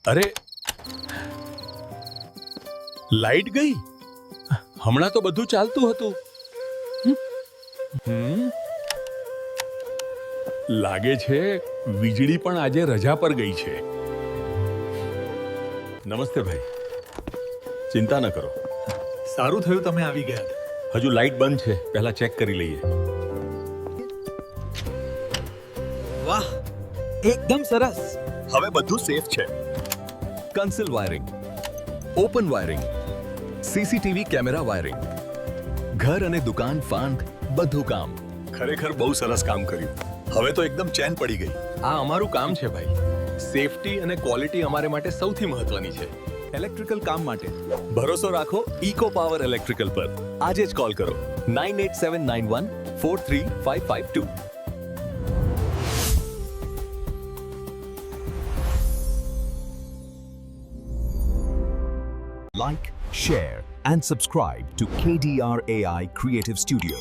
અરે લાઈટ ગઈ. હમણાં તો બધું ચાલતું હતું. લાગે છે વીજળી પણ આજે રજા પર ગઈ છે. નમસ્તે ભાઈ, ચિંતા ન કરો. સારું થયું તમે આવી ગયા. હજુ લાઈટ બંધ છે, પહેલા ચેક કરી લઈએ. વાહ, એકદમ સરસ. હવે બધું સેફ છે. Console wiring, open wiring, CCTV camera wiring, ઘર અને દુકાન ફાંક બધું કામ. ખરેખર બહુ સરસ કામ કર્યું. હવે તો એકદમ ચેન પડી ગઈ. આ અમારું કામ છે ભાઈ. સેફટી અને ક્વોલિટી અમારે માટે સૌથી મહત્વની છે. ઇલેક્ટ્રિકલ કામ માટે ભરોસો રાખો ઇકો પાવર ઇલેક્ટ્રિકલ પર. આજે જ કોલ કરો 9879143552. Like, share, and subscribe to KDR AI Creative Studio.